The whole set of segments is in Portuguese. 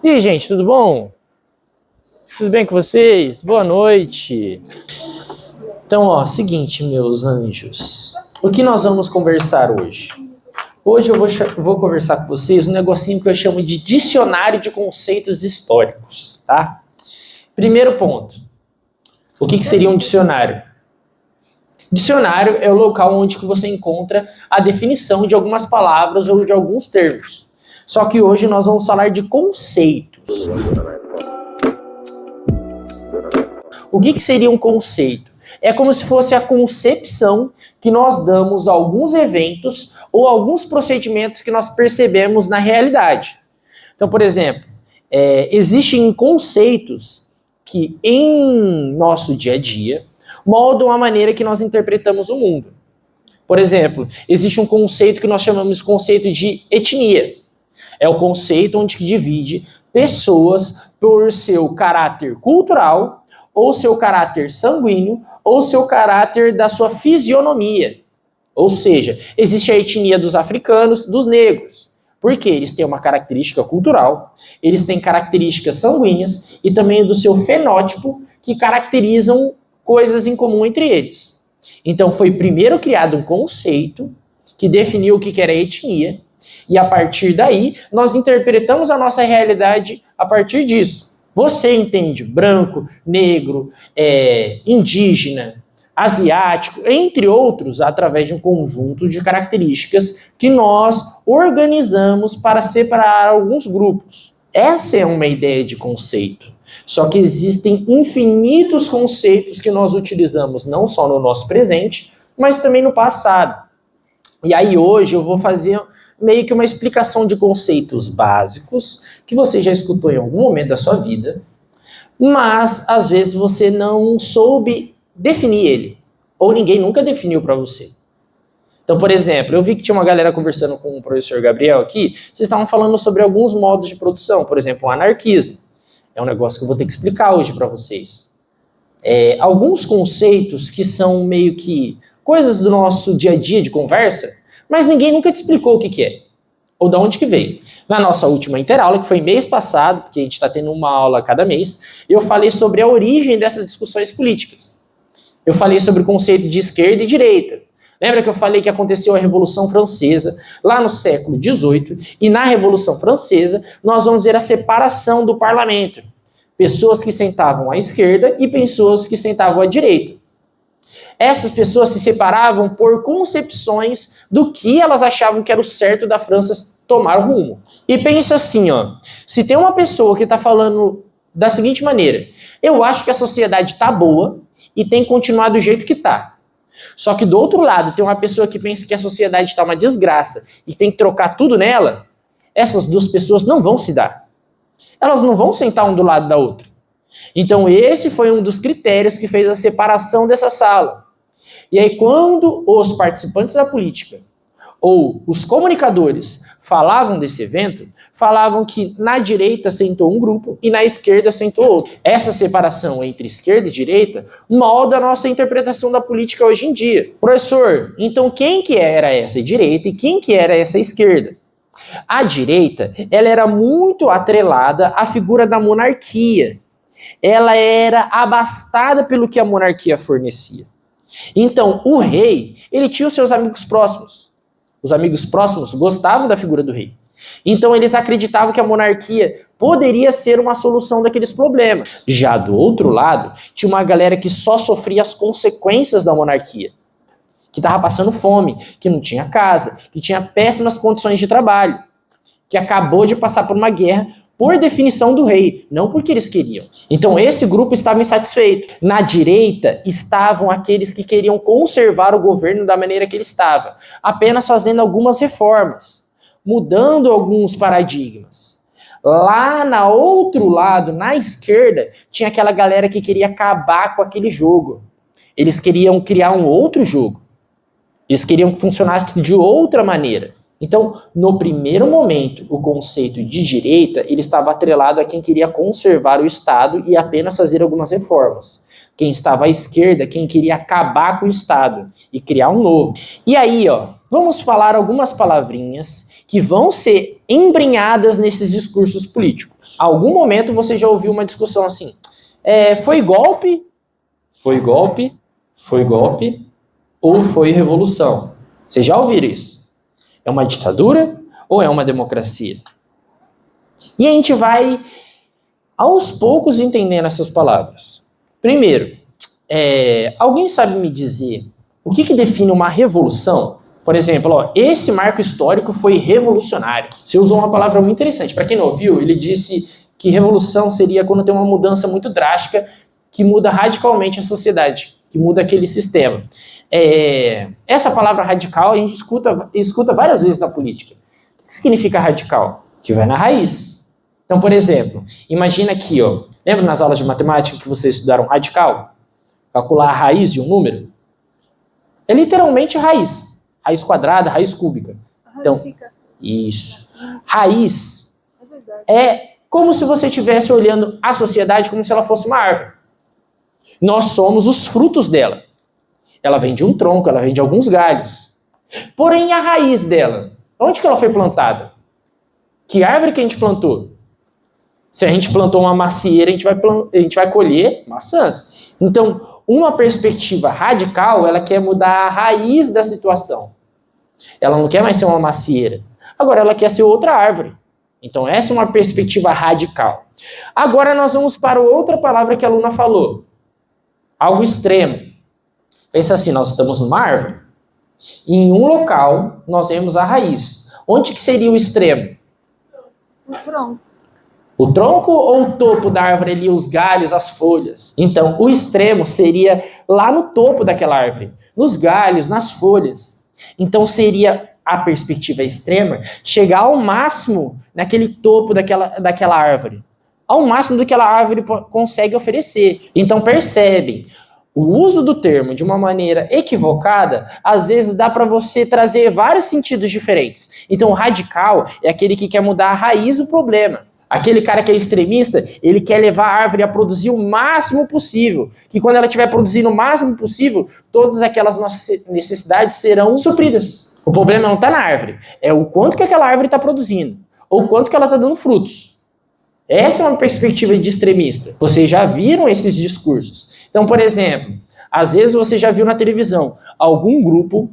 E aí, gente, tudo bom? Tudo bem com vocês? Boa noite. Então, seguinte, meus anjos. O que nós vamos conversar hoje? Hoje eu vou conversar com vocês um negocinho que eu chamo de dicionário de conceitos históricos, tá? Primeiro ponto. O que seria um dicionário? Dicionário é o local onde você encontra a definição de algumas palavras ou de alguns termos. Só que hoje nós vamos falar de conceitos. O que seria um conceito? É como se fosse a concepção que nós damos a alguns eventos ou alguns procedimentos que nós percebemos na realidade. Então, por exemplo, existem conceitos que em nosso dia a dia moldam a maneira que nós interpretamos o mundo. Por exemplo, existe um conceito que nós chamamos de conceito de etnia. É o conceito onde divide pessoas por seu caráter cultural, ou seu caráter sanguíneo, ou seu caráter da sua fisionomia. Ou seja, existe a etnia dos africanos, dos negros. Porque eles têm uma característica cultural, eles têm características sanguíneas e também do seu fenótipo que caracterizam coisas em comum entre eles. Então foi primeiro criado um conceito que definiu o que era etnia, e a partir daí nós interpretamos a nossa realidade a partir disso. Você entende branco, negro, indígena, asiático, entre outros, através de um conjunto de características que nós organizamos para separar alguns grupos. Essa é uma ideia de conceito. Só que existem infinitos conceitos que nós utilizamos não só no nosso presente, mas também no passado. E aí hoje eu vou fazer meio que uma explicação de conceitos básicos que você já escutou em algum momento da sua vida, mas às vezes você não soube definir ele, ou ninguém nunca definiu para você. Então, por exemplo, eu vi que tinha uma galera conversando com o professor Gabriel aqui, vocês estavam falando sobre alguns modos de produção, por exemplo, o anarquismo. É um negócio que eu vou ter que explicar hoje para vocês. Alguns conceitos que são meio que coisas do nosso dia a dia de conversa, mas ninguém nunca te explicou o que é, ou de onde que veio. Na nossa última interaula, que foi mês passado, porque a gente está tendo uma aula a cada mês, eu falei sobre a origem dessas discussões políticas. Eu falei sobre o conceito de esquerda e direita. Lembra que eu falei que aconteceu a Revolução Francesa, lá no século XVIII, e na Revolução Francesa nós vamos ver a separação do parlamento. Pessoas que sentavam à esquerda e pessoas que sentavam à direita. Essas pessoas se separavam por concepções do que elas achavam que era o certo da França tomar o rumo. E pensa assim, se tem uma pessoa que está falando da seguinte maneira: eu acho que a sociedade está boa e tem que continuar do jeito que está. Só que do outro lado tem uma pessoa que pensa que a sociedade está uma desgraça e tem que trocar tudo nela. Essas duas pessoas não vão se dar. Elas não vão sentar um do lado da outra. Então esse foi um dos critérios que fez a separação dessa sala. E aí quando os participantes da política ou os comunicadores falavam desse evento, falavam que na direita sentou um grupo e na esquerda sentou outro. Essa separação entre esquerda e direita molda a nossa interpretação da política hoje em dia. Professor, então quem que era essa direita e quem que era essa esquerda? A direita, ela era muito atrelada à figura da monarquia. Ela era abastada pelo que a monarquia fornecia. Então, o rei, ele tinha os seus amigos próximos. Os amigos próximos gostavam da figura do rei. Então, eles acreditavam que a monarquia poderia ser uma solução daqueles problemas. Já do outro lado, tinha uma galera que só sofria as consequências da monarquia. Que estava passando fome, que não tinha casa, que tinha péssimas condições de trabalho, que acabou de passar por uma guerra por definição do rei, não porque eles queriam. Então esse grupo estava insatisfeito. Na direita estavam aqueles que queriam conservar o governo da maneira que ele estava, apenas fazendo algumas reformas, mudando alguns paradigmas. Lá no outro lado, na esquerda, tinha aquela galera que queria acabar com aquele jogo. Eles queriam criar um outro jogo. Eles queriam que funcionasse de outra maneira. Então, no primeiro momento, o conceito de direita, ele estava atrelado a quem queria conservar o Estado e apenas fazer algumas reformas. Quem estava à esquerda, quem queria acabar com o Estado e criar um novo. E aí, vamos falar algumas palavrinhas que vão ser embrenhadas nesses discursos políticos. Algum momento você já ouviu uma discussão assim, foi golpe, foi golpe, foi golpe ou foi revolução? Vocês já ouviram isso? É uma ditadura ou é uma democracia? E a gente vai, aos poucos, entendendo essas palavras. Primeiro, alguém sabe me dizer o que define uma revolução? Por exemplo, esse marco histórico foi revolucionário. Você usou uma palavra muito interessante. Para quem não ouviu, ele disse que revolução seria quando tem uma mudança muito drástica que muda radicalmente a sociedade, que muda aquele sistema. Essa palavra radical a gente escuta várias vezes na política. O que significa radical? Que vai na raiz. Então, por exemplo, imagina aqui, lembra nas aulas de matemática que vocês estudaram radical? Calcular a raiz de um número? É literalmente raiz. Raiz quadrada, raiz cúbica. Então, isso. Raiz é como se você estivesse olhando a sociedade como se ela fosse uma árvore. Nós somos os frutos dela. Ela vem de um tronco, ela vem de alguns galhos. Porém, a raiz dela, onde que ela foi plantada? Que árvore que a gente plantou? Se a gente plantou uma macieira, a gente vai colher maçãs. Então, uma perspectiva radical, ela quer mudar a raiz da situação. Ela não quer mais ser uma macieira. Agora, ela quer ser outra árvore. Então, essa é uma perspectiva radical. Agora, nós vamos para outra palavra que a aluna falou. Algo extremo. Pensa assim, nós estamos numa árvore. E em um local, nós vemos a raiz. Onde que seria o extremo? O tronco. O tronco ou o topo da árvore ali, os galhos, as folhas? Então, o extremo seria lá no topo daquela árvore, nos galhos, nas folhas. Então, seria a perspectiva extrema chegar ao máximo naquele topo daquela árvore. Ao máximo do que aquela árvore consegue oferecer. Então, percebem, o uso do termo de uma maneira equivocada, às vezes dá para você trazer vários sentidos diferentes. Então, o radical é aquele que quer mudar a raiz do problema. Aquele cara que é extremista, ele quer levar a árvore a produzir o máximo possível. Que quando ela estiver produzindo o máximo possível, todas aquelas nossas necessidades serão supridas. O problema não está na árvore, é o quanto que aquela árvore está produzindo, ou o quanto que ela está dando frutos. Essa é uma perspectiva de extremista. Vocês já viram esses discursos. Então, por exemplo, às vezes você já viu na televisão algum grupo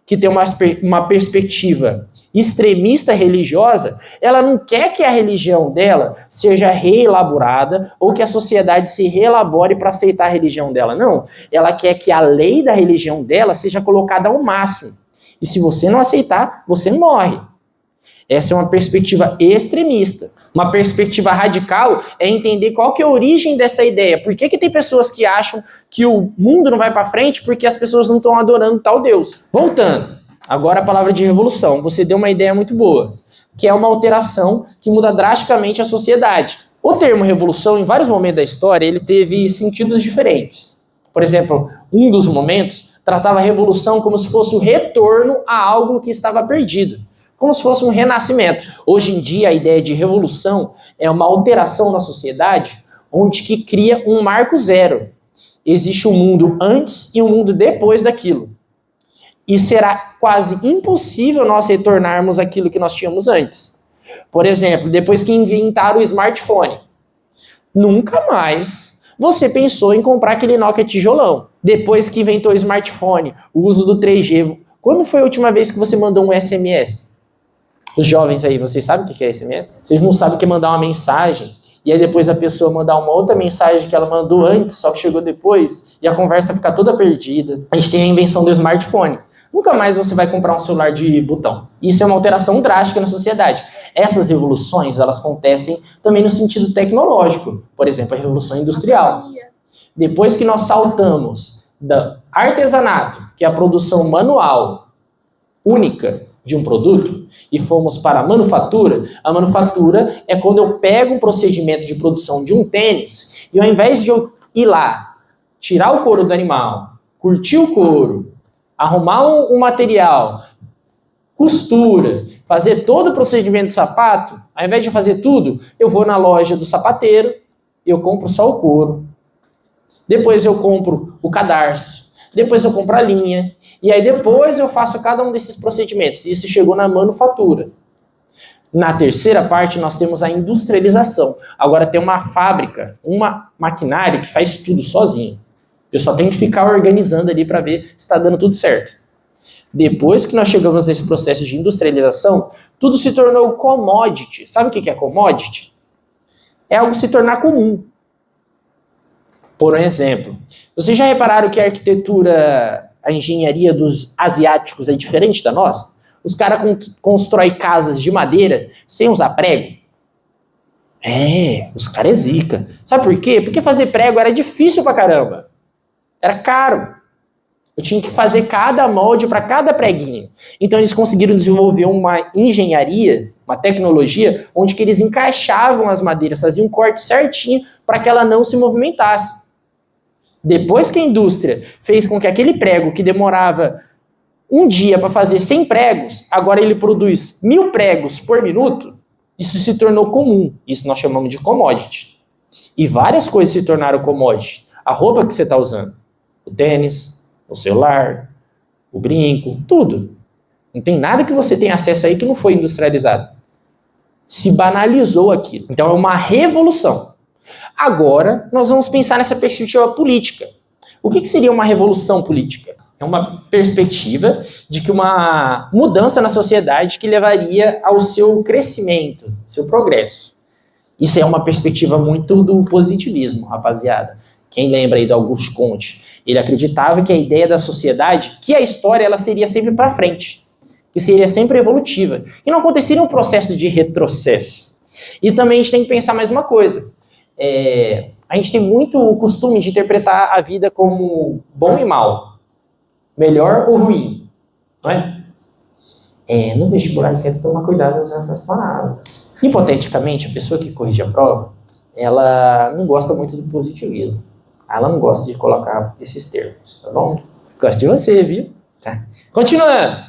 que tem uma perspectiva extremista religiosa, ela não quer que a religião dela seja reelaborada ou que a sociedade se reelabore para aceitar a religião dela. Não. Ela quer que a lei da religião dela seja colocada ao máximo. E se você não aceitar, você morre. Essa é uma perspectiva extremista. Uma perspectiva radical é entender qual que é a origem dessa ideia. Por que tem pessoas que acham que o mundo não vai para frente porque as pessoas não estão adorando tal Deus? Voltando, agora a palavra de revolução. Você deu uma ideia muito boa, que é uma alteração que muda drasticamente a sociedade. O termo revolução, em vários momentos da história, ele teve sentidos diferentes. Por exemplo, um dos momentos tratava a revolução como se fosse o retorno a algo que estava perdido. Como se fosse um renascimento. Hoje em dia, a ideia de revolução é uma alteração na sociedade onde que cria um marco zero. Existe um mundo antes e um mundo depois daquilo. E será quase impossível nós retornarmos aquilo que nós tínhamos antes. Por exemplo, depois que inventaram o smartphone, nunca mais você pensou em comprar aquele Nokia tijolão. Depois que inventou o smartphone, o uso do 3G, quando foi a última vez que você mandou um SMS? Os jovens aí, vocês sabem o que é SMS? Vocês não sabem o que é mandar uma mensagem, e aí depois a pessoa mandar uma outra mensagem que ela mandou antes, só que chegou depois, e a conversa fica toda perdida. A gente tem a invenção do smartphone. Nunca mais você vai comprar um celular de botão. Isso é uma alteração drástica na sociedade. Essas revoluções, elas acontecem também no sentido tecnológico. Por exemplo, a revolução industrial. Depois que nós saltamos do artesanato, que é a produção manual única de um produto, e fomos para a manufatura é quando eu pego um procedimento de produção de um tênis, e ao invés de eu ir lá, tirar o couro do animal, curtir o couro, arrumar um material, costura, fazer todo o procedimento do sapato, ao invés de fazer tudo, eu vou na loja do sapateiro, eu compro só o couro, depois eu compro o cadarço, depois eu compro a linha, e aí depois eu faço cada um desses procedimentos. Isso chegou na manufatura. Na terceira parte, nós temos a industrialização. Agora tem uma fábrica, uma maquinário que faz tudo sozinho. Eu só tenho que ficar organizando ali para ver se está dando tudo certo. Depois que nós chegamos nesse processo de industrialização, tudo se tornou commodity. Sabe o que é commodity? É algo se tornar comum. Por exemplo, vocês já repararam que a arquitetura, a engenharia dos asiáticos é diferente da nossa? Os caras constroem casas de madeira sem usar prego. Os caras é zica. Sabe por quê? Porque fazer prego era difícil pra caramba. Era caro. Eu tinha que fazer cada molde para cada preguinho. Então eles conseguiram desenvolver uma engenharia, uma tecnologia, onde que eles encaixavam as madeiras, faziam um corte certinho para que ela não se movimentasse. Depois que a indústria fez com que aquele prego que demorava um dia para fazer 100 pregos, agora ele produz 1000 pregos por minuto, isso se tornou comum. Isso nós chamamos de commodity. E várias coisas se tornaram commodity. A roupa que você está usando, o tênis, o celular, o brinco, tudo. Não tem nada que você tenha acesso aí que não foi industrializado. Se banalizou aquilo. Então é uma revolução. Agora nós vamos pensar nessa perspectiva política. O que seria uma revolução política? É uma perspectiva de que uma mudança na sociedade que levaria ao seu crescimento, seu progresso. Isso é uma perspectiva muito do positivismo, rapaziada. Quem lembra aí do Auguste Comte? Ele acreditava que a ideia da sociedade, que a história ela seria sempre para frente, que seria sempre evolutiva, que não aconteceria um processo de retrocesso. E também a gente tem que pensar mais uma coisa. A gente tem muito o costume de interpretar a vida como bom e mal. Melhor ou ruim, não é? No vestibular tem que tomar cuidado com essas palavras. Hipoteticamente, a pessoa que corrige a prova, ela não gosta muito do positivismo. Ela não gosta de colocar esses termos, tá bom? Gosto de você, viu? Tá. Continuando.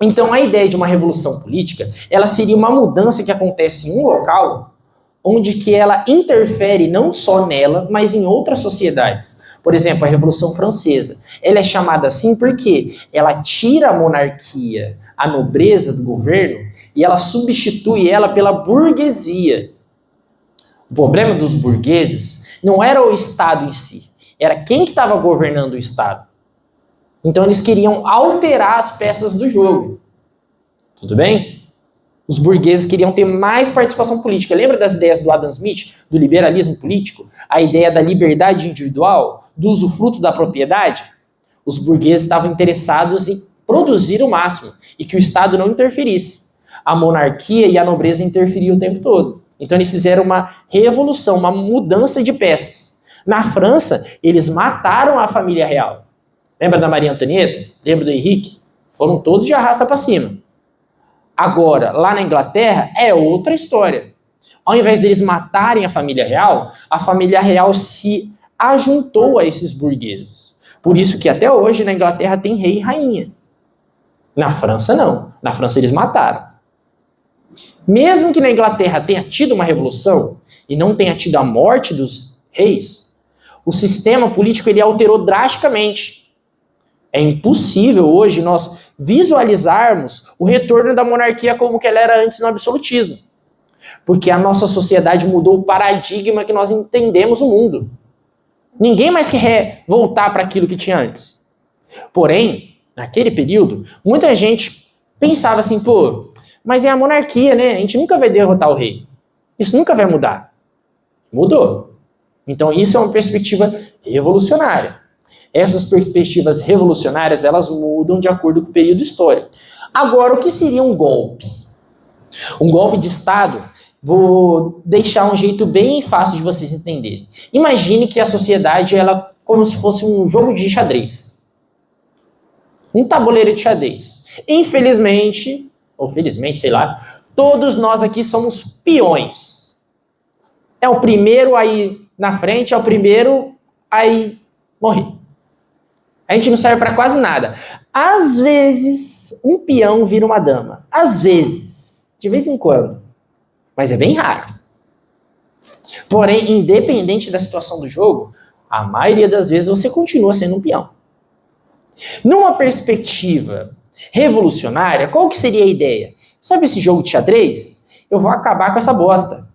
Então, a ideia de uma revolução política, ela seria uma mudança que acontece em um local onde que ela interfere não só nela, mas em outras sociedades. Por exemplo, a Revolução Francesa. Ela é chamada assim porque ela tira a monarquia, a nobreza do governo, e ela substitui ela pela burguesia. O problema dos burgueses não era o Estado em si, era quem que estava governando o Estado. Então eles queriam alterar as peças do jogo. Tudo bem? Os burgueses queriam ter mais participação política. Lembra das ideias do Adam Smith, do liberalismo político? A ideia da liberdade individual, do usufruto da propriedade? Os burgueses estavam interessados em produzir o máximo e que o Estado não interferisse. A monarquia e a nobreza interferiam o tempo todo. Então eles fizeram uma revolução, uma mudança de peças. Na França, eles mataram a família real. Lembra da Maria Antonieta? Lembra do Henrique? Foram todos de arrasta para cima. Agora, lá na Inglaterra, é outra história. Ao invés deles matarem a família real se ajuntou a esses burgueses. Por isso que até hoje na Inglaterra tem rei e rainha. Na França, não. Na França eles mataram. Mesmo que na Inglaterra tenha tido uma revolução e não tenha tido a morte dos reis, o sistema político ele alterou drasticamente. É impossível hoje nós visualizarmos o retorno da monarquia como que ela era antes no absolutismo. Porque a nossa sociedade mudou o paradigma que nós entendemos o mundo. Ninguém mais quer voltar para aquilo que tinha antes. Porém, naquele período, muita gente pensava assim, mas é a monarquia, né? A gente nunca vai derrotar o rei. Isso nunca vai mudar. Mudou. Então isso é uma perspectiva revolucionária. Essas perspectivas revolucionárias, elas mudam de acordo com o período histórico. Agora, o que seria um golpe? Um golpe de Estado, vou deixar um jeito bem fácil de vocês entenderem. Imagine que a sociedade, ela como se fosse um jogo de xadrez. Um tabuleiro de xadrez. Infelizmente, ou felizmente, sei lá, todos nós aqui somos peões. É o primeiro aí na frente, é o primeiro aí morrer. A gente não serve para quase nada. Às vezes, um peão vira uma dama. Às vezes. De vez em quando. Mas é bem raro. Porém, independente da situação do jogo, a maioria das vezes você continua sendo um peão. Numa perspectiva revolucionária, qual que seria a ideia? sabe esse jogo de xadrez? Eu vou acabar com essa bosta.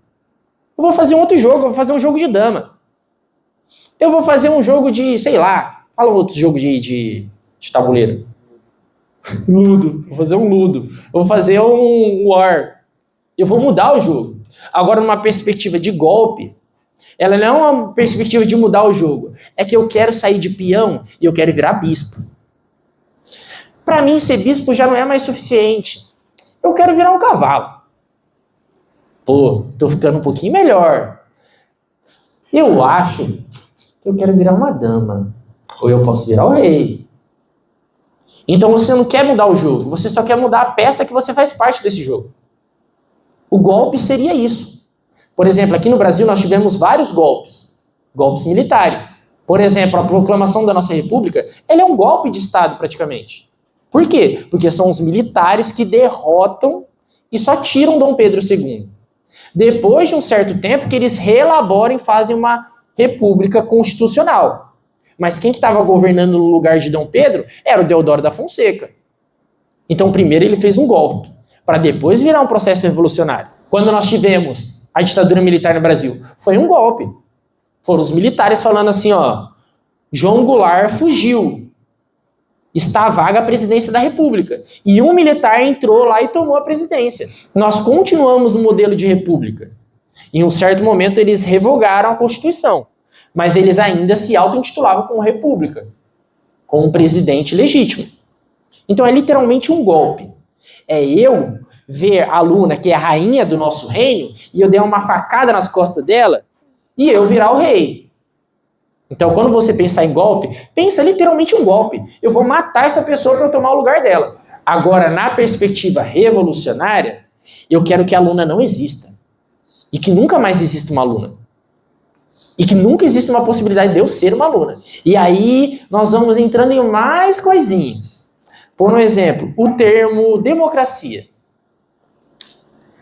Eu vou fazer um outro jogo, eu vou fazer um jogo de dama. Eu vou fazer um jogo de, sei lá, fala um outro jogo de tabuleiro. Ludo, vou fazer um Ludo. Eu vou fazer um War. Eu vou mudar o jogo. Agora, numa perspectiva de golpe, ela não é uma perspectiva de mudar o jogo. É que eu quero sair de peão e eu quero virar bispo. Para mim, ser bispo já não é mais suficiente. Eu quero virar um cavalo. Pô, tô ficando um pouquinho melhor. Eu acho que eu quero virar uma dama. Ou eu posso virar o rei. Então você não quer mudar o jogo. Você só quer mudar a peça que você faz parte desse jogo. O golpe seria isso. Por exemplo, aqui no Brasil nós tivemos vários golpes. Golpes militares. Por exemplo, a proclamação da nossa república, ela é um golpe de Estado praticamente. Por quê? Porque são os militares que derrotam e só tiram Dom Pedro II. Depois de um certo tempo que eles reelaboram e fazem uma república constitucional. Mas quem que estava governando no lugar de Dom Pedro era o Deodoro da Fonseca. Então primeiro ele fez um golpe, para depois virar um processo revolucionário. Quando nós tivemos a ditadura militar no Brasil, foi um golpe. Foram os militares falando assim, ó, João Goulart fugiu. Está vaga a presidência da República. E um militar entrou lá e tomou a presidência. Nós continuamos no modelo de república. Em um certo momento eles revogaram a Constituição. Mas eles ainda se auto-intitulavam como república. Com um presidente legítimo. Então é literalmente um golpe. É eu ver a Luna, que é a rainha do nosso reino, e eu der uma facada nas costas dela, e eu virar o rei. Então, quando você pensar em golpe, pensa literalmente um golpe. Eu vou matar essa pessoa para eu tomar o lugar dela. Agora, na perspectiva revolucionária, eu quero que a Luna não exista. E que nunca mais exista uma Luna. E que nunca exista uma possibilidade de eu ser uma Luna. E aí, nós vamos entrando em mais coisinhas. Por um exemplo, o termo democracia.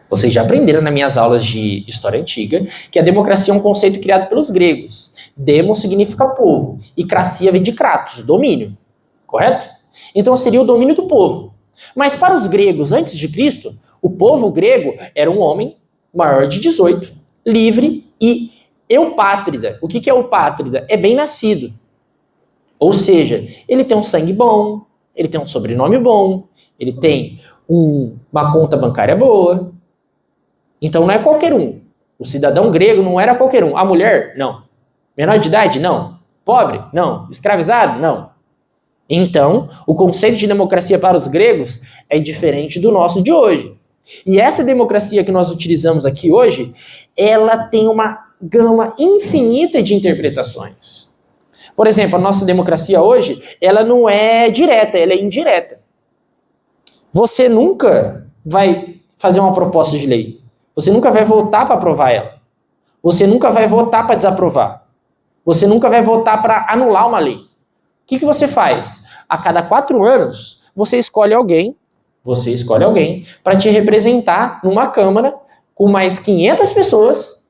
Vocês já aprenderam nas minhas aulas de história antiga que a democracia é um conceito criado pelos gregos. Demo significa povo e cracia vem de kratos, domínio. Correto? Então seria o domínio do povo. Mas para os gregos antes de Cristo, o povo grego era um homem maior de 18, livre e eupátrida. O que é eupátrida? É bem nascido. Ou seja, ele tem um sangue bom, ele tem um sobrenome bom, ele tem uma conta bancária boa. Então não é qualquer um. O cidadão grego não era qualquer um. A mulher, não. Menor de idade, não. Pobre, não. Escravizado, não. Então, o conceito de democracia para os gregos é diferente do nosso de hoje. E essa democracia que nós utilizamos aqui hoje, ela tem uma gama infinita de interpretações. Por exemplo, a nossa democracia hoje, ela não é direta, ela é indireta. Você nunca vai fazer uma proposta de lei. Você nunca vai votar para aprovar ela. Você nunca vai votar para desaprovar. Você nunca vai votar para anular uma lei. O que você faz? A cada 4 anos, você escolhe alguém para te representar numa Câmara com mais 500 pessoas.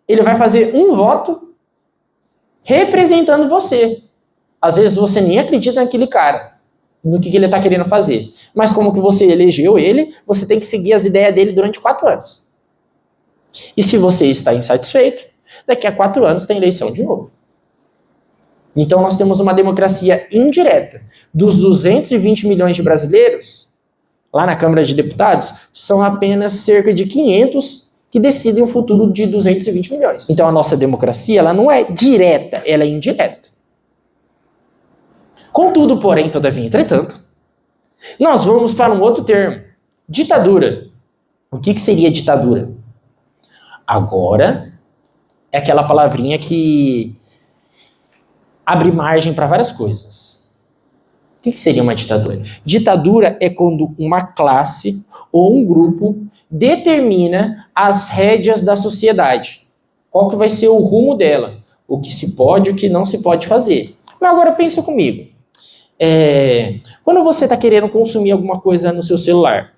Ele vai fazer um voto representando você. Às vezes você nem acredita naquele cara, no que ele está querendo fazer. Mas como que você elegeu ele, você tem que seguir as ideias dele durante 4 anos. E se você está insatisfeito, daqui a 4 anos tem eleição de novo. Então nós temos uma democracia indireta. Dos 220 milhões de brasileiros, lá na Câmara de Deputados, são apenas cerca de 500 que decidem o futuro de 220 milhões. Então a nossa democracia ela não é direta, ela é indireta. Contudo, porém, todavia, entretanto, nós vamos para um outro termo. Ditadura. O que seria ditadura? Agora é aquela palavrinha que abre margem para várias coisas. O que seria uma ditadura? Ditadura é quando uma classe ou um grupo determina as rédeas da sociedade. Qual que vai ser o rumo dela? O que se pode e o que não se pode fazer. Mas agora pensa comigo. Quando você está querendo consumir alguma coisa no seu celular,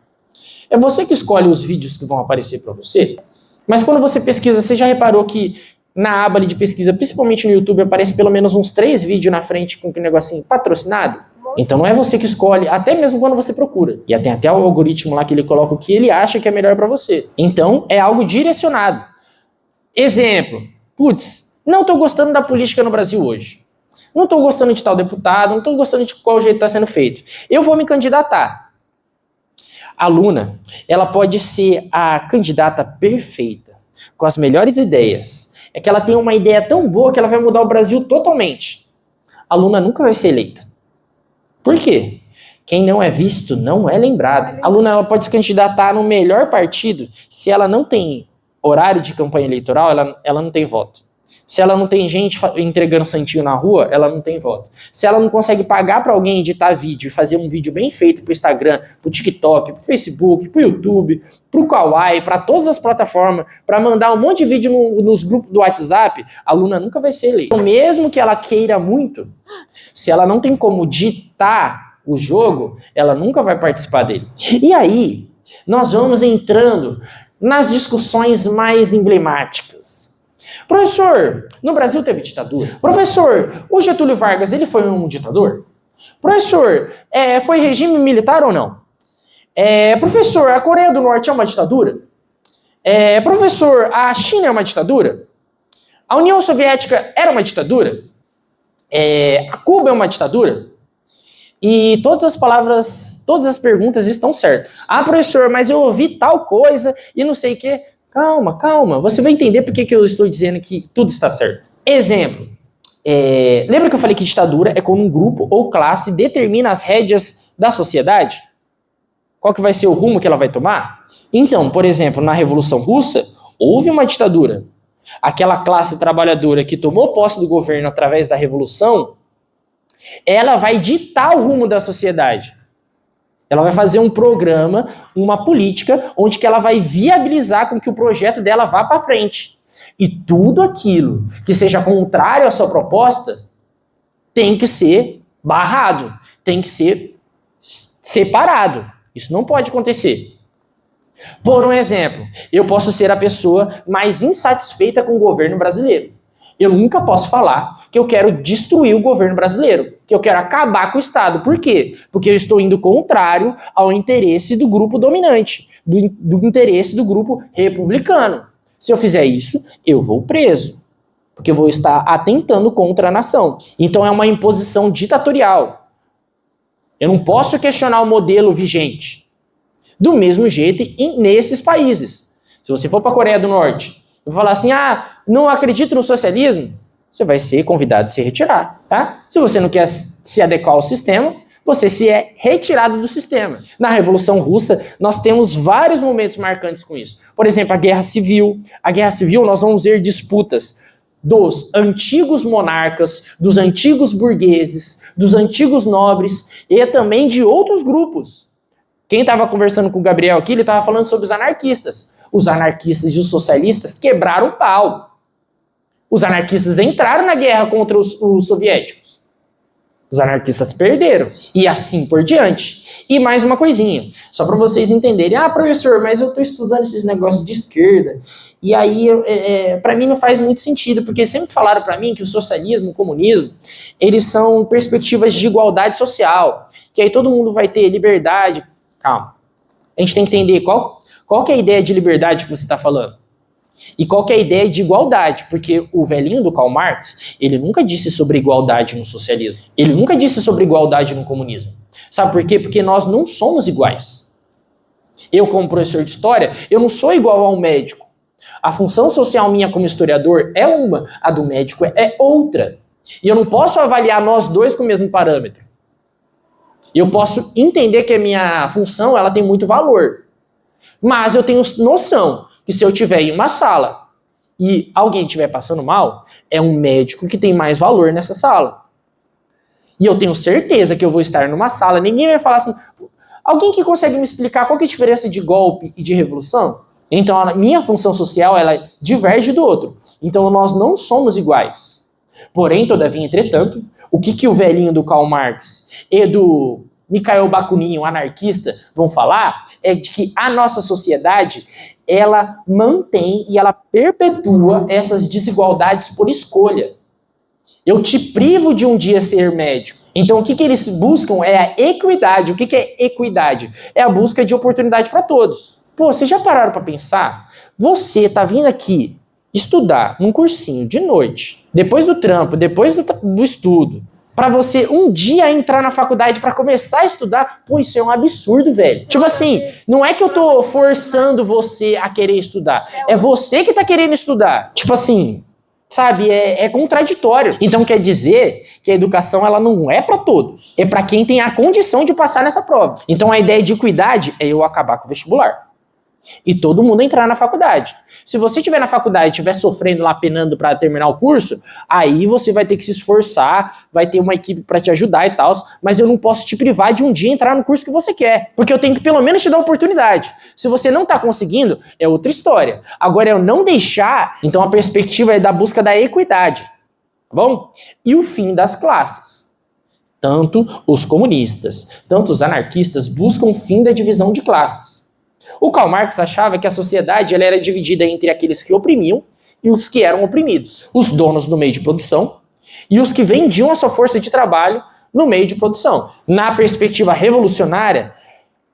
é você que escolhe os vídeos que vão aparecer para você? Mas quando você pesquisa, você já reparou que na aba ali de pesquisa, principalmente no YouTube, aparece pelo menos uns 3 vídeos na frente com aquele negocinho patrocinado? Então não é você que escolhe, até mesmo quando você procura. E tem até o algoritmo lá que ele coloca o que ele acha que é melhor para você. Então é algo direcionado. Exemplo. Putz, não tô gostando da política no Brasil hoje. Não tô gostando de tal deputado, não tô gostando de qual jeito está sendo feito. Eu vou me candidatar. A aluna, ela pode ser a candidata perfeita, com as melhores ideias. É que ela tem uma ideia tão boa que ela vai mudar o Brasil totalmente. A aluna nunca vai ser eleita. Por quê? Quem não é visto não é lembrado. A aluna ela pode se candidatar no melhor partido. Se ela não tem horário de campanha eleitoral, ela não tem voto. Se ela não tem gente entregando santinho na rua, ela não tem voto. Se ela não consegue pagar para alguém editar vídeo e fazer um vídeo bem feito pro Instagram, pro TikTok, pro Facebook, pro YouTube, pro Kawaii, para todas as plataformas, para mandar um monte de vídeo nos grupos do WhatsApp, a aluna nunca vai ser eleita. Então, mesmo que ela queira muito, se ela não tem como ditar o jogo, ela nunca vai participar dele. E aí, nós vamos entrando nas discussões mais emblemáticas. Professor, no Brasil teve ditadura? Professor, o Getúlio Vargas, ele foi um ditador? Professor, foi regime militar ou não? Professor, a Coreia do Norte é uma ditadura? Professor, a China é uma ditadura? A União Soviética era uma ditadura? A Cuba é uma ditadura? E todas as perguntas estão certas. Ah, professor, mas eu ouvi tal coisa e não sei o quê. Calma. Você vai entender por que eu estou dizendo que tudo está certo. Exemplo. Lembra que eu falei que ditadura é quando um grupo ou classe determina as rédeas da sociedade? Qual que vai ser o rumo que ela vai tomar? Então, por exemplo, na Revolução Russa, houve uma ditadura. Aquela classe trabalhadora que tomou posse do governo através da Revolução, ela vai ditar o rumo da sociedade. Ela vai fazer um programa, uma política, onde que ela vai viabilizar com que o projeto dela vá para frente. E tudo aquilo que seja contrário à sua proposta tem que ser barrado, tem que ser separado. Isso não pode acontecer. Por um exemplo, eu posso ser a pessoa mais insatisfeita com o governo brasileiro. Eu nunca posso falar que eu quero destruir o governo brasileiro, que eu quero acabar com o Estado. Por quê? Porque eu estou indo contrário ao interesse do grupo dominante, do interesse do grupo republicano. Se eu fizer isso, eu vou preso, porque eu vou estar atentando contra a nação. Então é uma imposição ditatorial. Eu não posso questionar o modelo vigente. Do mesmo jeito nesses países. Se você for para a Coreia do Norte e falar assim, não acredito no socialismo, você vai ser convidado a se retirar, tá? Se você não quer se adequar ao sistema, você se é retirado do sistema. Na Revolução Russa, nós temos vários momentos marcantes com isso. Por exemplo, a Guerra Civil. A Guerra Civil, nós vamos ver disputas dos antigos monarcas, dos antigos burgueses, dos antigos nobres e também de outros grupos. Quem estava conversando com o Gabriel aqui, ele estava falando sobre os anarquistas. Os anarquistas e os socialistas quebraram o pau. Os anarquistas entraram na guerra contra os soviéticos. Os anarquistas perderam. E assim por diante. E mais uma coisinha, só para vocês entenderem. Professor, mas eu estou estudando esses negócios de esquerda. E aí, para mim não faz muito sentido, porque sempre falaram para mim que o socialismo, o comunismo, eles são perspectivas de igualdade social. Que aí todo mundo vai ter liberdade. Calma. A gente tem que entender qual que é a ideia de liberdade que você está falando. E qual que é a ideia de igualdade? Porque o velhinho do Karl Marx, ele nunca disse sobre igualdade no socialismo. Ele nunca disse sobre igualdade no comunismo. Sabe por quê? Porque nós não somos iguais. Eu, como professor de história, eu não sou igual ao médico. A função social minha como historiador é uma, a do médico é outra. E eu não posso avaliar nós dois com o mesmo parâmetro. Eu posso entender que a minha função ela tem muito valor. Mas eu tenho noção que se eu estiver em uma sala e alguém estiver passando mal, é um médico que tem mais valor nessa sala. E eu tenho certeza que eu vou estar numa sala, ninguém vai falar assim, alguém que consegue me explicar qual que é a diferença de golpe e de revolução? Então a minha função social, ela diverge do outro. Então nós não somos iguais. Porém, todavia, entretanto, o que o velhinho do Karl Marx e do Mikhail Bakunin, um anarquista, vão falar é de que a nossa sociedade ela mantém e ela perpetua essas desigualdades por escolha. Eu te privo de um dia ser médico. Então, o que eles buscam é a equidade. O que é equidade? É a busca de oportunidade para todos. Pô, vocês já pararam para pensar? Você tá vindo aqui estudar num cursinho de noite, depois do trampo, depois do estudo, para você um dia entrar na faculdade para começar a estudar, pô, isso é um absurdo, velho. Tipo assim, não é que eu tô forçando você a querer estudar, é você que tá querendo estudar. Tipo assim, sabe, é contraditório. Então quer dizer que a educação ela não é para todos, é para quem tem a condição de passar nessa prova. Então a ideia de equidade é eu acabar com o vestibular e todo mundo entrar na faculdade. Se você estiver na faculdade e estiver sofrendo lá, penando para terminar o curso, aí você vai ter que se esforçar, vai ter uma equipe para te ajudar e tal, mas eu não posso te privar de um dia entrar no curso que você quer, porque eu tenho que pelo menos te dar oportunidade. Se você não está conseguindo, é outra história. Agora, eu não deixar, então a perspectiva é da busca da equidade, tá bom? E o fim das classes. Tanto os comunistas, tanto os anarquistas buscam o fim da divisão de classes. O Karl Marx achava que a sociedade ela era dividida entre aqueles que oprimiam e os que eram oprimidos, os donos do meio de produção e os que vendiam a sua força de trabalho no meio de produção. Na perspectiva revolucionária,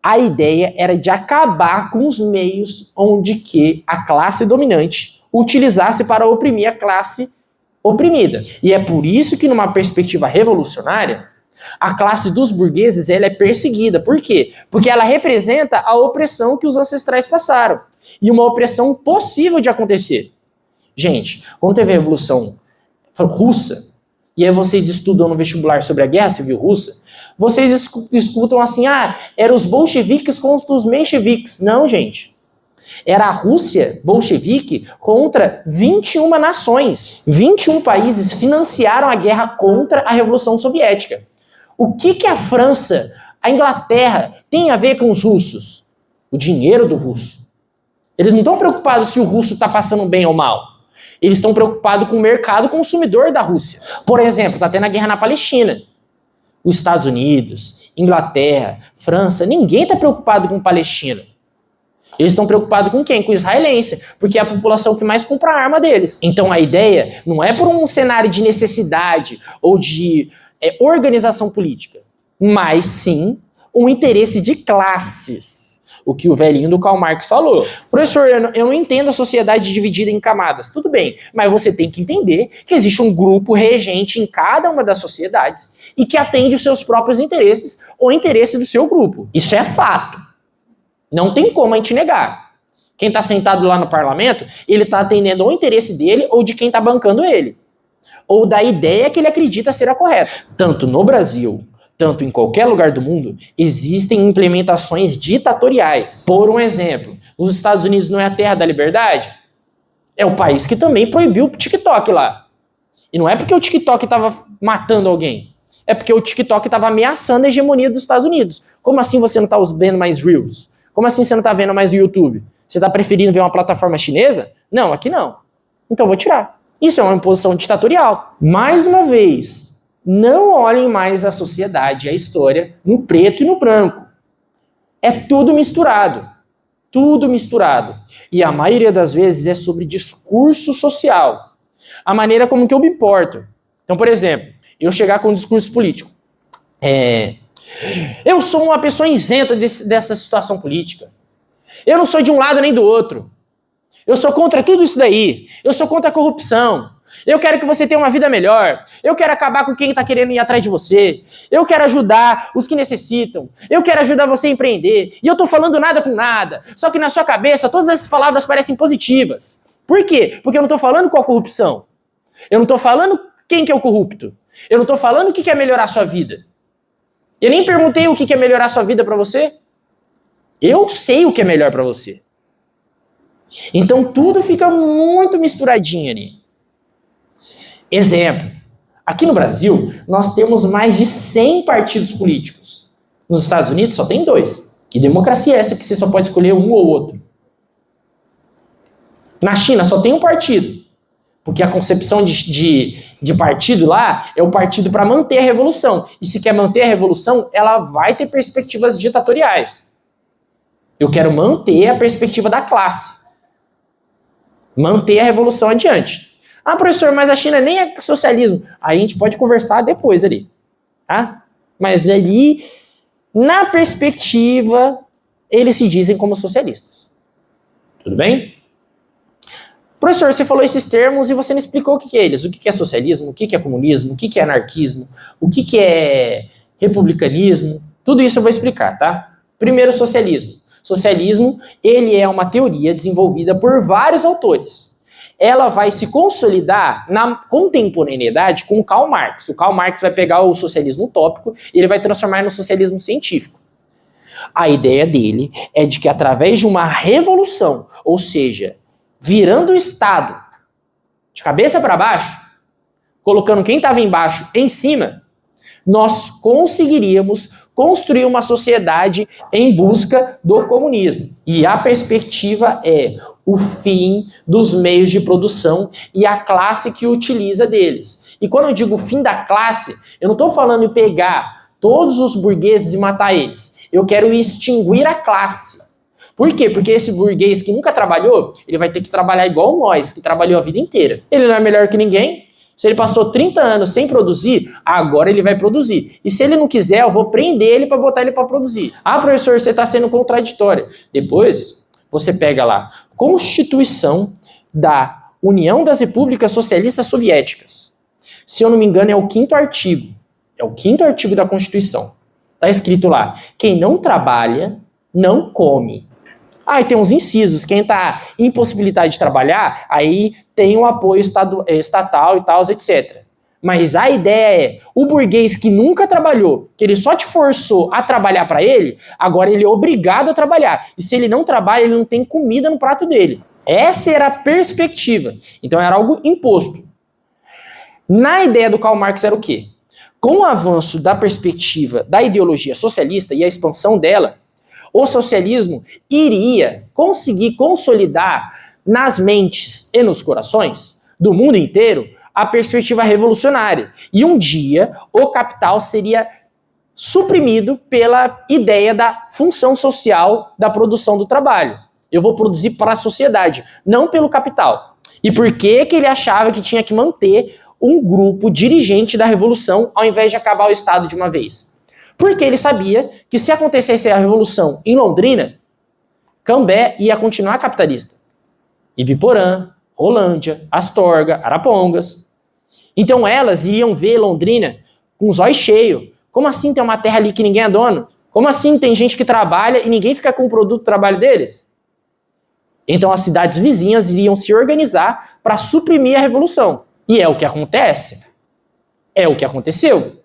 a ideia era de acabar com os meios onde que a classe dominante utilizasse para oprimir a classe oprimida. E é por isso que numa perspectiva revolucionária, a classe dos burgueses ela é perseguida. Por quê? Porque ela representa a opressão que os ancestrais passaram. E uma opressão possível de acontecer. Gente, quando teve a Revolução Russa, e aí vocês estudam no vestibular sobre a Guerra Civil Russa, vocês escutam assim, eram os bolcheviques contra os mencheviques. Não, gente. Era a Rússia bolchevique contra 21 nações. 21 países financiaram a guerra contra a Revolução Soviética. O que a França, a Inglaterra tem a ver com os russos? O dinheiro do russo. Eles não estão preocupados se o russo está passando bem ou mal. Eles estão preocupados com o mercado consumidor da Rússia. Por exemplo, está tendo a guerra na Palestina. Os Estados Unidos, Inglaterra, França, ninguém está preocupado com Palestina. Eles estão preocupados com quem? Com o israelense, porque é a população que mais compra a arma deles. Então a ideia não é por um cenário de necessidade ou de organização política, mas sim um interesse de classes. O que o velhinho do Karl Marx falou. Professor, eu não entendo a sociedade dividida em camadas. Tudo bem, mas você tem que entender que existe um grupo regente em cada uma das sociedades e que atende os seus próprios interesses ou o interesse do seu grupo. Isso é fato. Não tem como a gente negar. Quem está sentado lá no parlamento, ele está atendendo ao interesse dele ou de quem está bancando ele. Ou da ideia que ele acredita ser a correta. Tanto no Brasil, tanto em qualquer lugar do mundo, existem implementações ditatoriais. Por um exemplo, os Estados Unidos não é a terra da liberdade? É o país que também proibiu o TikTok lá. E não é porque o TikTok estava matando alguém. É porque o TikTok estava ameaçando a hegemonia dos Estados Unidos. Como assim você não está vendo mais Reels? Como assim você não está vendo mais o YouTube? Você está preferindo ver uma plataforma chinesa? Não, aqui não. Então eu vou tirar. Isso é uma imposição ditatorial. Mais uma vez, não olhem mais a sociedade e a história no preto e no branco. É tudo misturado. Tudo misturado. E a maioria das vezes é sobre discurso social. A maneira como que eu me importo. Então, por exemplo, eu chegar com um discurso político. Eu sou uma pessoa isenta dessa situação política. Eu não sou de um lado nem do outro. Eu sou contra tudo isso daí. Eu sou contra a corrupção. Eu quero que você tenha uma vida melhor. Eu quero acabar com quem está querendo ir atrás de você. Eu quero ajudar os que necessitam. Eu quero ajudar você a empreender. E eu estou falando nada com nada. Só que na sua cabeça todas essas palavras parecem positivas. Por quê? Porque eu não estou falando com a corrupção. Eu não estou falando quem que é o corrupto. Eu não estou falando o que é melhorar a sua vida. Eu nem perguntei o que é melhorar a sua vida para você. Eu sei o que é melhor para você. Então tudo fica muito misturadinho ali. Exemplo. Aqui no Brasil, nós temos mais de 100 partidos políticos. Nos Estados Unidos só tem 2. Que democracia é essa que você só pode escolher um ou outro? Na China só tem um partido. Porque a concepção de partido lá é o partido para manter a revolução. E se quer manter a revolução, ela vai ter perspectivas ditatoriais. Eu quero manter a perspectiva da classe. Manter a revolução adiante. Professor, mas a China nem é socialismo. Aí a gente pode conversar depois ali. tá? Mas dali, na perspectiva, eles se dizem como socialistas. Tudo bem? Professor, você falou esses termos e você não explicou o que é eles. O que é socialismo, o que é comunismo, o que é anarquismo, o que é republicanismo. Tudo isso eu vou explicar, tá? Primeiro, socialismo. Socialismo, ele é uma teoria desenvolvida por vários autores. Ela vai se consolidar na contemporaneidade com o Karl Marx. O Karl Marx vai pegar o socialismo utópico e ele vai transformar no socialismo científico. A ideia dele é de que através de uma revolução, ou seja, virando o Estado de cabeça para baixo, colocando quem estava embaixo em cima, nós conseguiríamos construir uma sociedade em busca do comunismo. E a perspectiva é o fim dos meios de produção e a classe que utiliza deles. E quando eu digo fim da classe, eu não estou falando em pegar todos os burgueses e matar eles. Eu quero extinguir a classe. Por quê? Porque esse burguês que nunca trabalhou, ele vai ter que trabalhar igual nós, que trabalhou a vida inteira. Ele não é melhor que ninguém. Se ele passou 30 anos sem produzir, agora ele vai produzir. E se ele não quiser, eu vou prender ele para botar ele para produzir. Ah, professor, você está sendo contraditório. Depois, você pega lá, Constituição da União das Repúblicas Socialistas Soviéticas. Se eu não me engano, é o 5º artigo. É o 5º artigo da Constituição. Está escrito lá, quem não trabalha, não come. Ah, e tem uns incisos, quem está impossibilitado de trabalhar, aí tem um apoio estatal e tal, etc. Mas a ideia é, o burguês que nunca trabalhou, que ele só te forçou a trabalhar para ele, agora ele é obrigado a trabalhar. E se ele não trabalha, ele não tem comida no prato dele. Essa era a perspectiva. Então era algo imposto. Na ideia do Karl Marx era o quê? Com o avanço da perspectiva da ideologia socialista e a expansão dela, o socialismo iria conseguir consolidar nas mentes e nos corações do mundo inteiro a perspectiva revolucionária. E um dia o capital seria suprimido pela ideia da função social da produção do trabalho. Eu vou produzir para a sociedade, não pelo capital. E por que ele achava que tinha que manter um grupo dirigente da revolução ao invés de acabar o Estado de uma vez? Porque ele sabia que se acontecesse a revolução em Londrina, Cambé ia continuar capitalista. Ibiporã, Rolândia, Astorga, Arapongas. Então elas iriam ver Londrina com os olhos cheios. Como assim tem uma terra ali que ninguém é dono? Como assim tem gente que trabalha e ninguém fica com o produto do trabalho deles? Então as cidades vizinhas iriam se organizar para suprimir a revolução. E é o que acontece. É o que aconteceu.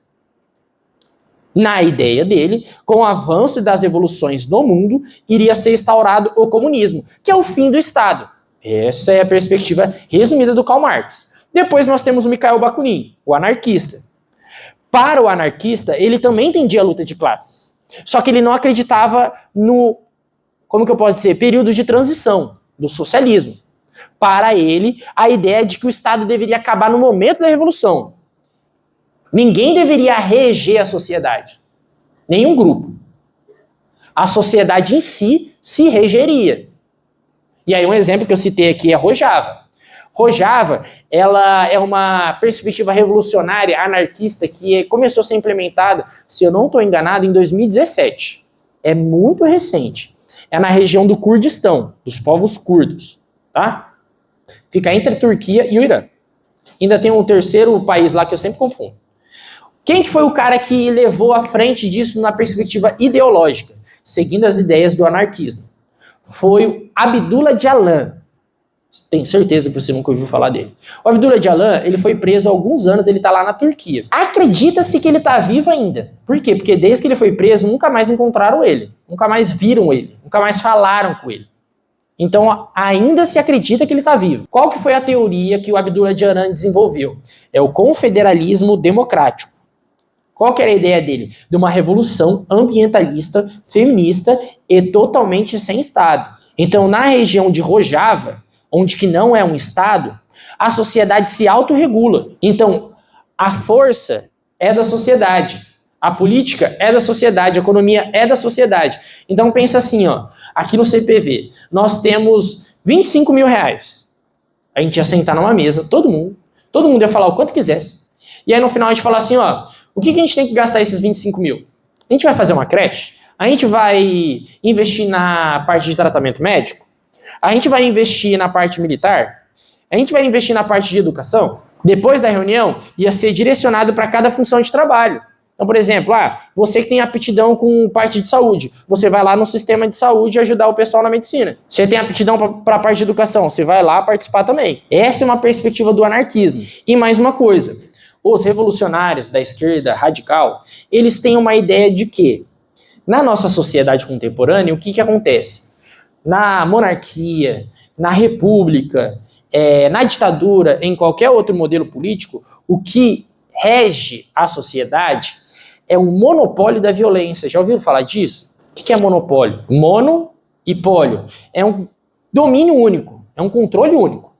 Na ideia dele, com o avanço das revoluções no mundo, iria ser instaurado o comunismo, que é o fim do Estado. Essa é a perspectiva resumida do Karl Marx. Depois nós temos o Mikhail Bakunin, o anarquista. Para o anarquista, ele também entendia a luta de classes. Só que ele não acreditava no, como que eu posso dizer, período de transição do socialismo. Para ele, a ideia de que o Estado deveria acabar no momento da revolução. Ninguém deveria reger a sociedade. Nenhum grupo. A sociedade em si se regeria. E aí um exemplo que eu citei aqui é Rojava. Rojava, ela é uma perspectiva revolucionária, anarquista, que começou a ser implementada, se eu não estou enganado, em 2017. É muito recente. É na região do Kurdistão, dos povos curdos. Tá? Fica entre a Turquia e o Irã. Ainda tem um terceiro país lá que eu sempre confundo. Quem que foi o cara que levou à frente disso na perspectiva ideológica, seguindo as ideias do anarquismo? Foi o Abdullah Öcalan. Tenho certeza que você nunca ouviu falar dele. O Abdullah Öcalan, ele foi preso há alguns anos, ele tá lá na Turquia. Acredita-se que ele tá vivo ainda. Por quê? Porque desde que ele foi preso, nunca mais encontraram ele. Nunca mais viram ele. Nunca mais falaram com ele. Então, ainda se acredita que ele está vivo. Qual que foi a teoria que o Abdullah Öcalan desenvolveu? É o confederalismo democrático. Qual que era a ideia dele? De uma revolução ambientalista, feminista e totalmente sem Estado. Então, na região de Rojava, onde que não é um Estado, a sociedade se autorregula. Então, a força é da sociedade. A política é da sociedade, a economia é da sociedade. Então pensa assim, ó, aqui no CPV, nós temos 25 mil reais. A gente ia sentar numa mesa, todo mundo ia falar o quanto quisesse. E aí no final a gente fala assim, ó, O que a gente tem que gastar esses 25 mil? A gente vai fazer uma creche? A gente vai investir na parte de tratamento médico? A gente vai investir na parte militar? A gente vai investir na parte de educação? Depois da reunião, ia ser direcionado para cada função de trabalho. Então, por exemplo, você que tem aptidão com parte de saúde, você vai lá no sistema de saúde ajudar o pessoal na medicina. Você tem aptidão para a parte de educação, você vai lá participar também. Essa é uma perspectiva do anarquismo. E mais uma coisa, os revolucionários da esquerda radical, eles têm uma ideia de que, na nossa sociedade contemporânea, o que acontece? Na monarquia, na república, na ditadura, em qualquer outro modelo político, o que rege a sociedade é o monopólio da violência. Já ouviram falar disso? O que é monopólio? Mono e pólio. É um domínio único, é um controle único.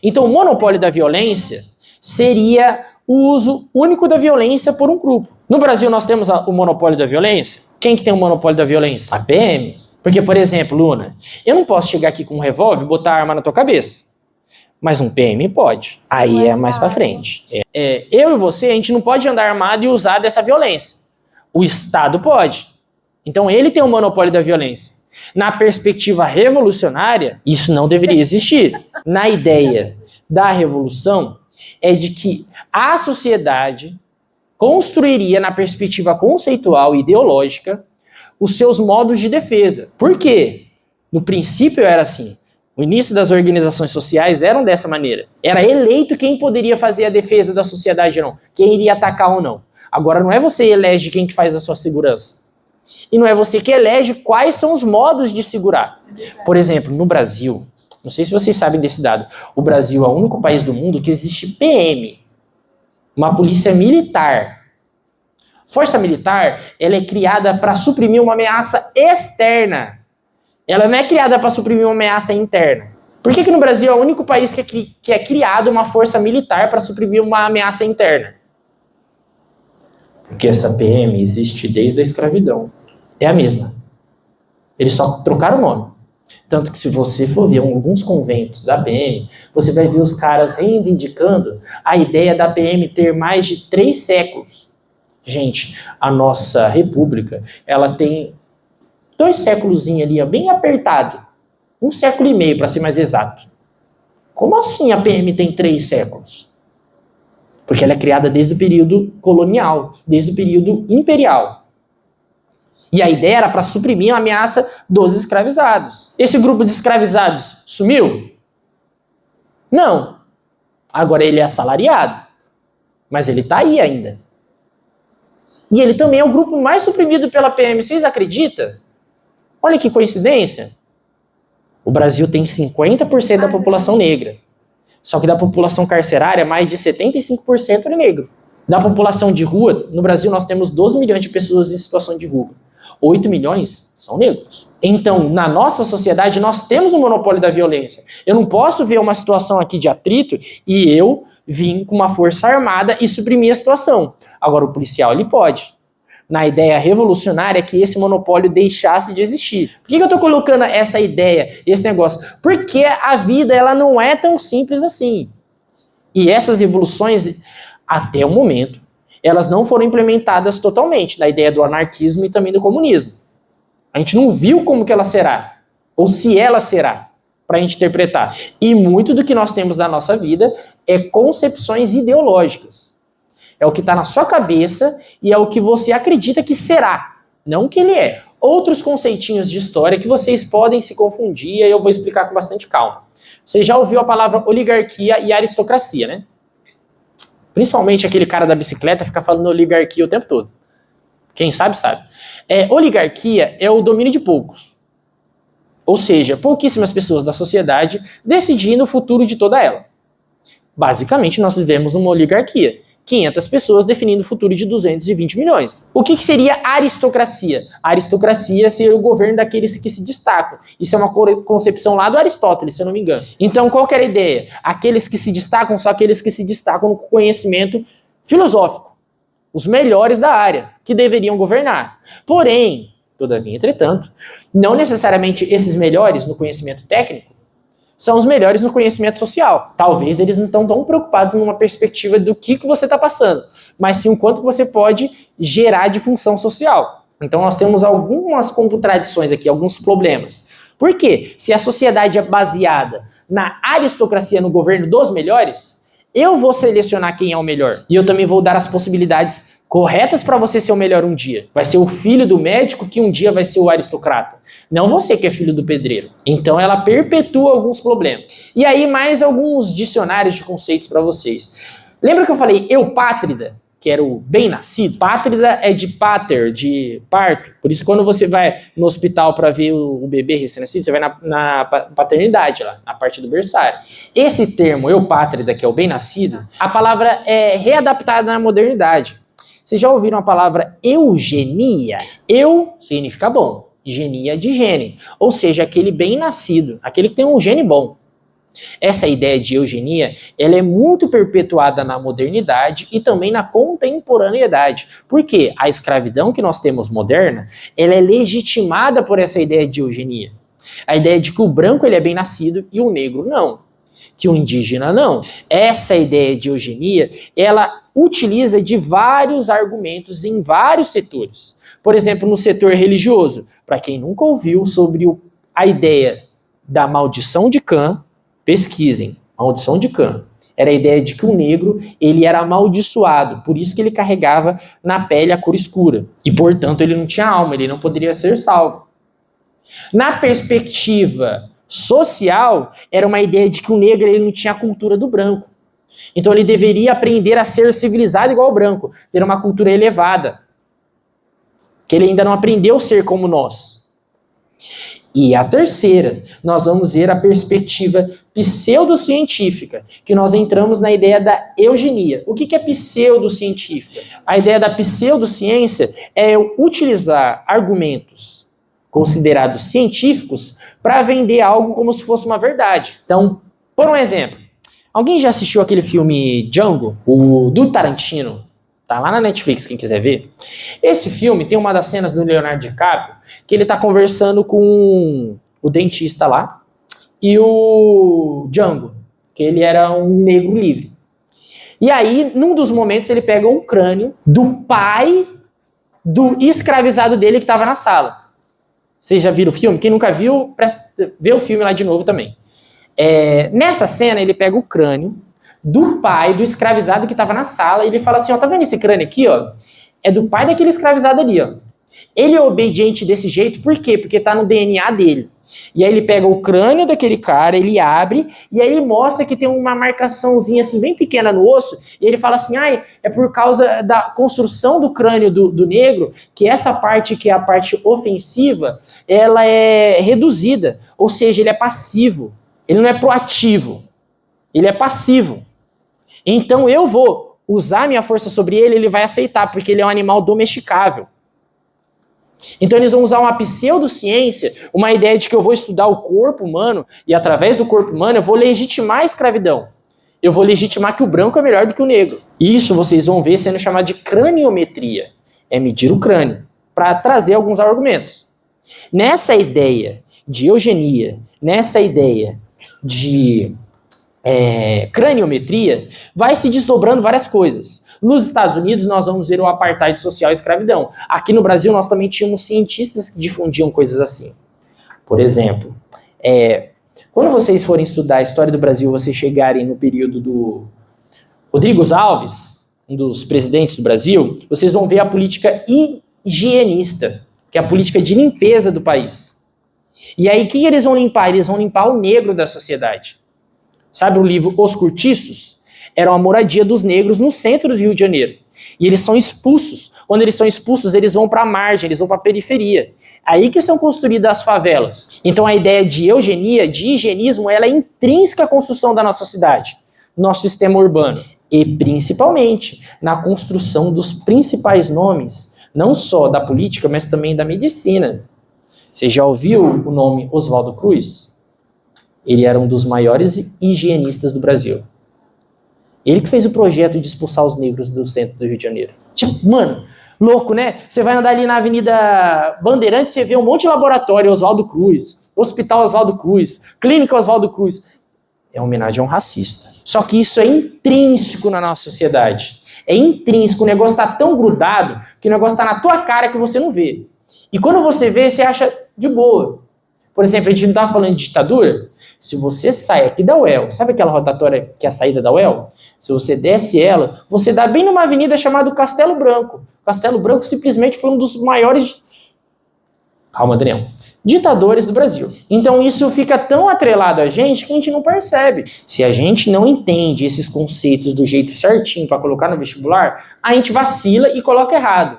Então, o monopólio da violência seria o uso único da violência por um grupo. No Brasil, nós temos o monopólio da violência. Quem que tem o monopólio da violência? A PM. Porque, por exemplo, Luna, eu não posso chegar aqui com um revólver e botar a arma na tua cabeça. Mas um PM pode. Aí é mais pra frente. Eu e você, a gente não pode andar armado e usar dessa violência. O Estado pode. Então ele tem o monopólio da violência. Na perspectiva revolucionária, isso não deveria existir. Na ideia da revolução, é de que a sociedade construiria, na perspectiva conceitual e ideológica, os seus modos de defesa. Por quê? No princípio era assim. O início das organizações sociais eram dessa maneira. Era eleito quem poderia fazer a defesa da sociedade ou não. Quem iria atacar ou não. Agora não é você que elege quem que faz a sua segurança. E não é você que elege quais são os modos de segurar. Por exemplo, no Brasil, não sei se vocês sabem desse dado, o Brasil é o único país do mundo que existe PM. Uma polícia militar. Força militar, ela é criada para suprimir uma ameaça externa. Ela não é criada para suprimir uma ameaça interna. Por que no Brasil é o único país que é criado uma força militar para suprimir uma ameaça interna? Porque essa PM existe desde a escravidão. É a mesma. Eles só trocaram o nome. Tanto que se você for ver alguns conventos da PM, você vai ver os caras reivindicando a ideia da PM ter mais de 3 séculos. Gente, a nossa república, ela tem 2 séculos ali, bem apertado. 1,5 século, para ser mais exato. Como assim a PM tem 3 séculos? Porque ela é criada desde o período colonial, desde o período imperial. E a ideia era para suprimir a ameaça dos escravizados. Esse grupo de escravizados sumiu? Não. Agora ele é assalariado. Mas ele está aí ainda. E ele também é o grupo mais suprimido pela PM. Vocês acreditam? Olha que coincidência. O Brasil tem 50% da população negra. Só que da população carcerária, mais de 75% é negro. Da população de rua, no Brasil nós temos 12 milhões de pessoas em situação de rua. 8 milhões são negros. Então, na nossa sociedade, nós temos um monopólio da violência. Eu não posso ver uma situação aqui de atrito e eu vim com uma força armada e suprimir a situação. Agora, o policial, ele pode. Na ideia revolucionária, que esse monopólio deixasse de existir. Por que eu estou colocando essa ideia, esse negócio? Porque a vida ela não é tão simples assim. E essas revoluções, até o momento, elas não foram implementadas totalmente na ideia do anarquismo e também do comunismo. A gente não viu como que ela será, ou se ela será, para a gente interpretar. E muito do que nós temos na nossa vida é concepções ideológicas. É o que está na sua cabeça e é o que você acredita que será, não o que ele é. Outros conceitinhos de história que vocês podem se confundir e eu vou explicar com bastante calma. Você já ouviu a palavra oligarquia e aristocracia, né? Principalmente aquele cara da bicicleta fica falando oligarquia o tempo todo. Quem sabe, sabe. Oligarquia é o domínio de poucos. Ou seja, pouquíssimas pessoas da sociedade decidindo o futuro de toda ela. Basicamente, nós vivemos uma oligarquia. 500 pessoas definindo o futuro de 220 milhões. O que seria aristocracia? A aristocracia seria o governo daqueles que se destacam. Isso é uma concepção lá do Aristóteles, se eu não me engano. Então, qual que era a ideia? Aqueles que se destacam são aqueles que se destacam no conhecimento filosófico. Os melhores da área, que deveriam governar. Porém, todavia, entretanto, não necessariamente esses melhores no conhecimento técnico são os melhores no conhecimento social. Talvez eles não estão tão preocupados numa perspectiva do que você está passando, mas sim o quanto você pode gerar de função social. Então nós temos algumas contradições aqui, alguns problemas. Por quê? Se a sociedade é baseada na aristocracia, no governo dos melhores, eu vou selecionar quem é o melhor. E eu também vou dar as possibilidades corretas para você ser o melhor um dia. Vai ser o filho do médico que um dia vai ser o aristocrata. Não você que é filho do pedreiro. Então ela perpetua alguns problemas. E aí mais alguns dicionários de conceitos para vocês. Lembra que eu falei eupátrida, que era o bem-nascido? Pátrida é de pater, de parto. Por isso quando você vai no hospital para ver o bebê recém-nascido, você vai na paternidade, lá, na parte do berçário. Esse termo eupátrida, que é o bem-nascido, a palavra é readaptada na modernidade. Vocês já ouviram a palavra eugenia? Eu significa bom, genia de gene, ou seja, aquele bem-nascido, aquele que tem um gene bom. Essa ideia de eugenia, ela é muito perpetuada na modernidade e também na contemporaneidade. Porque a escravidão que nós temos moderna, ela é legitimada por essa ideia de eugenia. A ideia de que o branco ele é bem nascido e o negro não. Que o indígena não. Essa ideia de eugenia, ela utiliza de vários argumentos em vários setores. Por exemplo, no setor religioso. Para quem nunca ouviu sobre a ideia da maldição de Cã, pesquisem, maldição de Cã. Era a ideia de que o negro, ele era amaldiçoado, por isso que ele carregava na pele a cor escura. E, portanto, ele não tinha alma, ele não poderia ser salvo. Na perspectiva social, era uma ideia de que o negro ele não tinha a cultura do branco. Então ele deveria aprender a ser civilizado igual ao branco, ter uma cultura elevada. Que ele ainda não aprendeu a ser como nós. E a terceira, nós vamos ver a perspectiva pseudocientífica, que nós entramos na ideia da eugenia. O que é pseudocientífica? A ideia da pseudociência é utilizar argumentos considerados científicos para vender algo como se fosse uma verdade. Então, por um exemplo, alguém já assistiu aquele filme Django, o do Tarantino? Tá lá na Netflix, quem quiser ver. Esse filme tem uma das cenas do Leonardo DiCaprio que ele tá conversando com o dentista lá e o Django, que ele era um negro livre. E aí, num dos momentos, ele pega um crânio do pai do escravizado dele que estava na sala. Vocês já viram o filme? Quem nunca viu, vê o filme lá de novo também. Nessa cena, ele pega o crânio do pai do escravizado que estava na sala, e ele fala assim, ó, tá vendo esse crânio aqui, ó? É do pai daquele escravizado ali, ó. Ele é obediente desse jeito, por quê? Porque tá no DNA dele. E aí ele pega o crânio daquele cara, ele abre, e aí ele mostra que tem uma marcaçãozinha assim, bem pequena no osso, e ele fala assim, é por causa da construção do crânio do negro, que essa parte, que é a parte ofensiva, ela é reduzida, ou seja, ele é passivo, ele não é proativo, ele é passivo. Então eu vou usar minha força sobre ele, ele vai aceitar, porque ele é um animal domesticável. Então eles vão usar uma pseudociência, uma ideia de que eu vou estudar o corpo humano, e através do corpo humano eu vou legitimar a escravidão. Eu vou legitimar que o branco é melhor do que o negro. Isso vocês vão ver sendo chamado de craniometria. É medir o crânio, para trazer alguns argumentos. Nessa ideia de eugenia, nessa ideia de craniometria, vai se desdobrando várias coisas. Nos Estados Unidos, nós vamos ver o apartheid social e a escravidão. Aqui no Brasil, nós também tínhamos cientistas que difundiam coisas assim. Por exemplo, quando vocês forem estudar a história do Brasil, vocês chegarem no período do Rodrigo Alves, um dos presidentes do Brasil, vocês vão ver a política higienista, que é a política de limpeza do país. E aí, o que eles vão limpar? Eles vão limpar o negro da sociedade. Sabe o livro Os Cortiços? Era uma moradia dos negros no centro do Rio de Janeiro. E eles são expulsos. Quando eles são expulsos, eles vão para a margem, eles vão para a periferia. Aí que são construídas as favelas. Então a ideia de eugenia, de higienismo, ela é intrínseca à construção da nossa cidade, nosso sistema urbano. E principalmente na construção dos principais nomes, não só da política, mas também da medicina. Você já ouviu o nome Oswaldo Cruz? Ele era um dos maiores higienistas do Brasil. Ele que fez o projeto de expulsar os negros do centro do Rio de Janeiro. Tipo, mano, louco, né? Você vai andar ali na Avenida Bandeirantes, você vê um monte de laboratório, Oswaldo Cruz, Hospital Oswaldo Cruz, Clínica Oswaldo Cruz. É uma homenagem a um racista. Só que isso é intrínseco na nossa sociedade. É intrínseco, o negócio está tão grudado que o negócio está na tua cara que você não vê. E quando você vê, você acha de boa. Por exemplo, a gente não estava falando de ditadura? Se você sai aqui da UEL, sabe aquela rotatória que é a saída da UEL? Se você desce ela, você dá bem numa avenida chamada Castelo Branco. Castelo Branco simplesmente foi um dos maiores... Calma, Adriano. Ditadores do Brasil. Então isso fica tão atrelado a gente que a gente não percebe. Se a gente não entende esses conceitos do jeito certinho para colocar no vestibular, a gente vacila e coloca errado.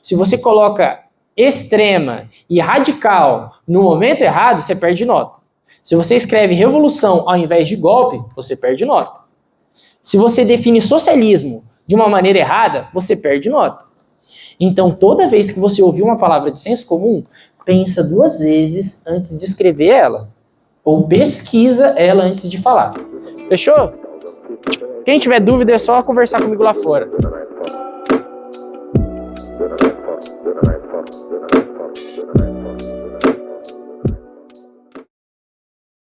Se você coloca extrema e radical no momento errado, você perde nota. Se você escreve revolução ao invés de golpe, você perde nota. Se você define socialismo de uma maneira errada, você perde nota. Então, toda vez que você ouvir uma palavra de senso comum, pensa 2 vezes antes de escrever ela. Ou pesquisa ela antes de falar. Fechou? Quem tiver dúvida é só conversar comigo lá fora.